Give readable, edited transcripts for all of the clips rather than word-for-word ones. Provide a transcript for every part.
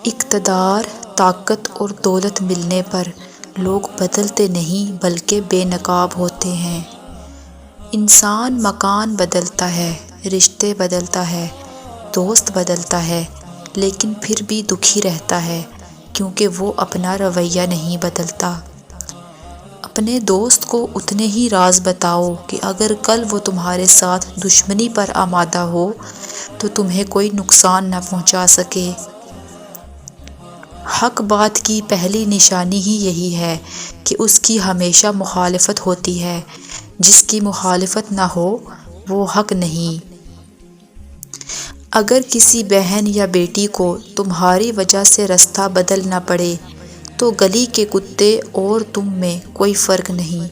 اقتدار، طاقت اور دولت ملنے پر لوگ بدلتے نہیں بلکہ بے نقاب ہوتے ہیں۔ انسان مکان بدلتا ہے، رشتے بدلتا ہے، دوست بدلتا ہے، لیکن پھر بھی دکھی رہتا ہے کیونکہ وہ اپنا رویہ نہیں بدلتا۔ اپنے دوست کو اتنے ہی راز بتاؤ کہ اگر کل وہ تمہارے ساتھ دشمنی پر آمادہ ہو تو تمہیں کوئی نقصان نہ پہنچا سکے۔ حق بات کی پہلی نشانی ہی یہی ہے کہ اس کی ہمیشہ مخالفت ہوتی ہے۔ جس کی مخالفت نہ ہو وہ حق نہیں۔ اگر کسی بہن یا بیٹی کو تمہاری وجہ سے رستہ بدلنا پڑے تو گلی کے کتے اور تم میں کوئی فرق نہیں۔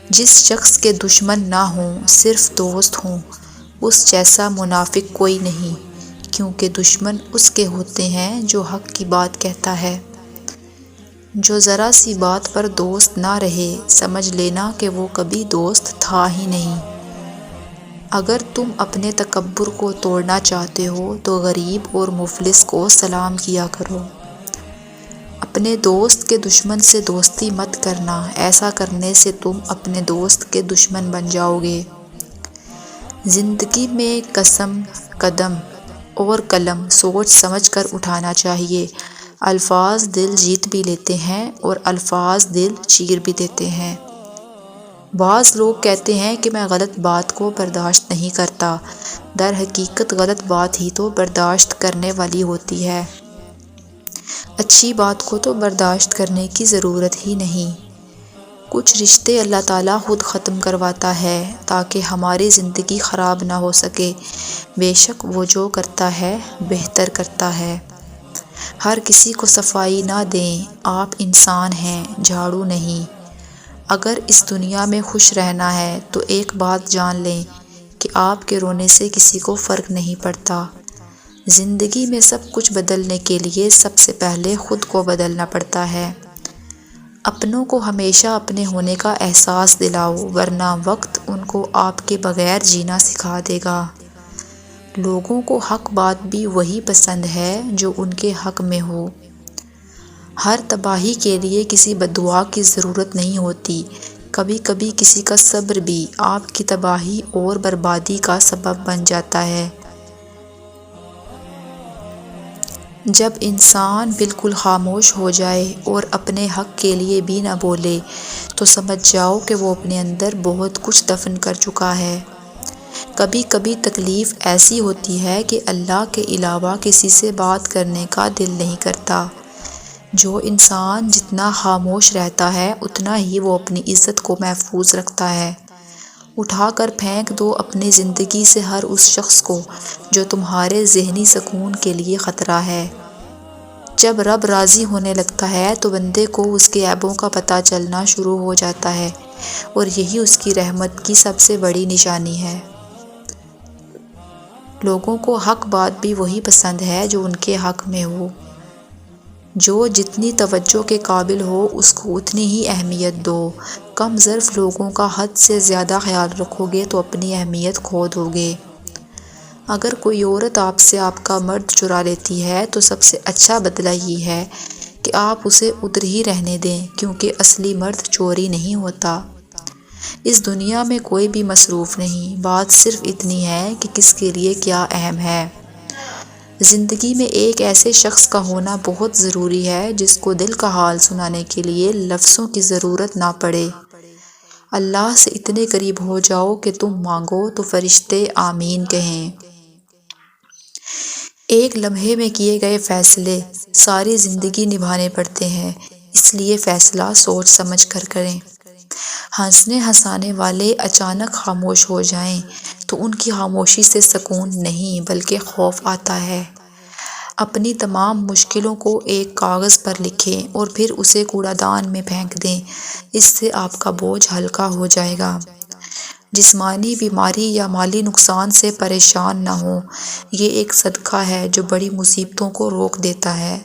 جس شخص کے دشمن نہ ہوں، صرف دوست ہوں، اس جیسا منافق کوئی نہیں، کیونکہ دشمن اس کے ہوتے ہیں جو حق کی بات کہتا ہے۔ جو ذرا سی بات پر دوست نہ رہے، سمجھ لینا کہ وہ کبھی دوست تھا ہی نہیں۔ اگر تم اپنے تکبر کو توڑنا چاہتے ہو تو غریب اور مفلس کو سلام کیا کرو۔ اپنے دوست کے دشمن سے دوستی مت کرنا، ایسا کرنے سے تم اپنے دوست کے دشمن بن جاؤ گے۔ زندگی میں قدم اور قلم سوچ سمجھ کر اٹھانا چاہیے۔ الفاظ دل جیت بھی لیتے ہیں اور الفاظ دل چیر بھی دیتے ہیں۔ بعض لوگ کہتے ہیں کہ میں غلط بات کو برداشت نہیں کرتا، در حقیقت غلط بات ہی تو برداشت کرنے والی ہوتی ہے۔ اچھی بات کو تو برداشت کرنے کی ضرورت ہی نہیں۔ کچھ رشتے اللہ تعالیٰ خود ختم کرواتا ہے تاکہ ہماری زندگی خراب نہ ہو سکے۔ بے شک وہ جو کرتا ہے بہتر کرتا ہے۔ ہر کسی کو صفائی نہ دیں، آپ انسان ہیں، جھاڑو نہیں۔ اگر اس دنیا میں خوش رہنا ہے تو ایک بات جان لیں کہ آپ کے رونے سے کسی کو فرق نہیں پڑتا۔ زندگی میں سب کچھ بدلنے کے لیے سب سے پہلے خود کو بدلنا پڑتا ہے۔ اپنوں کو ہمیشہ اپنے ہونے کا احساس دلاؤ، ورنہ وقت ان کو آپ کے بغیر جینا سکھا دے گا۔ لوگوں کو حق بات بھی وہی پسند ہے جو ان کے حق میں ہو۔ ہر تباہی کے لیے کسی بددعا کی ضرورت نہیں ہوتی، کبھی کبھی کسی کا صبر بھی آپ کی تباہی اور بربادی کا سبب بن جاتا ہے۔ جب انسان بالکل خاموش ہو جائے اور اپنے حق کے لیے بھی نہ بولے تو سمجھ جاؤ کہ وہ اپنے اندر بہت کچھ دفن کر چکا ہے۔ کبھی کبھی تکلیف ایسی ہوتی ہے کہ اللہ کے علاوہ کسی سے بات کرنے کا دل نہیں کرتا۔ جو انسان جتنا خاموش رہتا ہے اتنا ہی وہ اپنی عزت کو محفوظ رکھتا ہے۔ اٹھا کر پھینک دو اپنی زندگی سے ہر اس شخص کو جو تمہارے ذہنی سکون کے لیے خطرہ ہے۔ جب رب راضی ہونے لگتا ہے تو بندے کو اس کے عیبوں کا پتہ چلنا شروع ہو جاتا ہے، اور یہی اس کی رحمت کی سب سے بڑی نشانی ہے۔ لوگوں کو حق بات بھی وہی پسند ہے جو ان کے حق میں ہو۔ جو جتنی توجہ کے قابل ہو اس کو اتنی ہی اہمیت دو۔ کم ظرف لوگوں کا حد سے زیادہ خیال رکھو گے تو اپنی اہمیت کھو دو گے۔ اگر کوئی عورت آپ سے آپ کا مرد چرا لیتی ہے تو سب سے اچھا بدلہ یہ ہے کہ آپ اسے ادھر ہی رہنے دیں، کیونکہ اصلی مرد چوری نہیں ہوتا۔ اس دنیا میں کوئی بھی مصروف نہیں، بات صرف اتنی ہے کہ کس کے لیے کیا اہم ہے۔ زندگی میں ایک ایسے شخص کا ہونا بہت ضروری ہے جس کو دل کا حال سنانے کے لیے لفظوں کی ضرورت نہ پڑے۔ اللہ سے اتنے قریب ہو جاؤ کہ تم مانگو تو فرشتے آمین کہیں۔ ایک لمحے میں کیے گئے فیصلے ساری زندگی نبھانے پڑتے ہیں، اس لیے فیصلہ سوچ سمجھ کر کریں۔ ہنسنے ہنسانے والے اچانک خاموش ہو جائیں تو ان کی خاموشی سے سکون نہیں بلکہ خوف آتا ہے۔ اپنی تمام مشکلوں کو ایک کاغذ پر لکھیں اور پھر اسے کوڑا دان میں پھینک دیں، اس سے آپ کا بوجھ ہلکا ہو جائے گا۔ جسمانی بیماری یا مالی نقصان سے پریشان نہ ہوں، یہ ایک صدقہ ہے جو بڑی مصیبتوں کو روک دیتا ہے۔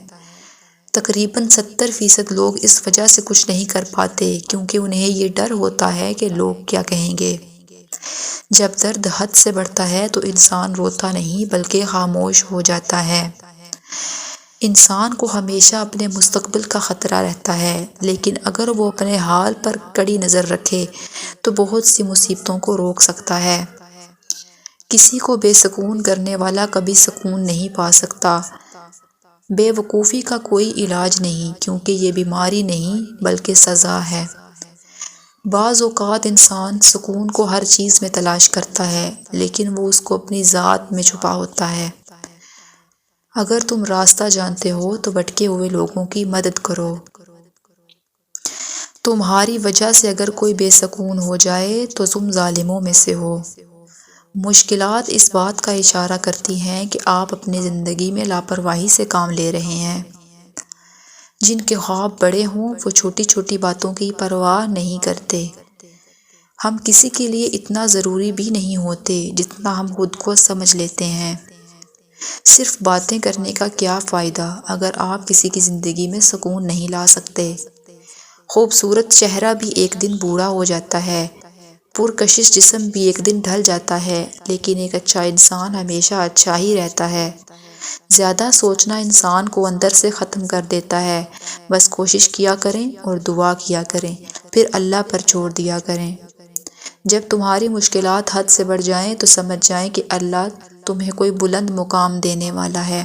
تقریباً 70% لوگ اس وجہ سے کچھ نہیں کر پاتے کیونکہ انہیں یہ ڈر ہوتا ہے کہ لوگ کیا کہیں گے۔ جب درد حد سے بڑھتا ہے تو انسان روتا نہیں بلکہ خاموش ہو جاتا ہے۔ انسان کو ہمیشہ اپنے مستقبل کا خطرہ رہتا ہے، لیکن اگر وہ اپنے حال پر کڑی نظر رکھے تو بہت سی مصیبتوں کو روک سکتا ہے۔ کسی کو بے سکون کرنے والا کبھی سکون نہیں پا سکتا۔ بے وقوفی کا کوئی علاج نہیں، کیونکہ یہ بیماری نہیں بلکہ سزا ہے۔ بعض اوقات انسان سکون کو ہر چیز میں تلاش کرتا ہے، لیکن وہ اس کو اپنی ذات میں چھپا ہوتا ہے۔ اگر تم راستہ جانتے ہو تو بھٹکے ہوئے لوگوں کی مدد کرو۔ تمہاری وجہ سے اگر کوئی بے سکون ہو جائے تو تم ظالموں میں سے ہو۔ مشکلات اس بات کا اشارہ کرتی ہیں کہ آپ اپنی زندگی میں لاپرواہی سے کام لے رہے ہیں۔ جن کے خواب بڑے ہوں وہ چھوٹی چھوٹی باتوں کی پرواہ نہیں کرتے۔ ہم کسی کے لیے اتنا ضروری بھی نہیں ہوتے جتنا ہم خود کو سمجھ لیتے ہیں۔ صرف باتیں کرنے کا کیا فائدہ اگر آپ کسی کی زندگی میں سکون نہیں لا سکتے؟ خوبصورت چہرہ بھی ایک دن بوڑھا ہو جاتا ہے، پرکشش جسم بھی ایک دن ڈھل جاتا ہے، لیکن ایک اچھا انسان ہمیشہ اچھا ہی رہتا ہے۔ زیادہ سوچنا انسان کو اندر سے ختم کر دیتا ہے۔ بس کوشش کیا کریں اور دعا کیا کریں، پھر اللہ پر چھوڑ دیا کریں۔ جب تمہاری مشکلات حد سے بڑھ جائیں تو سمجھ جائیں کہ اللہ تمہیں کوئی بلند مقام دینے والا ہے۔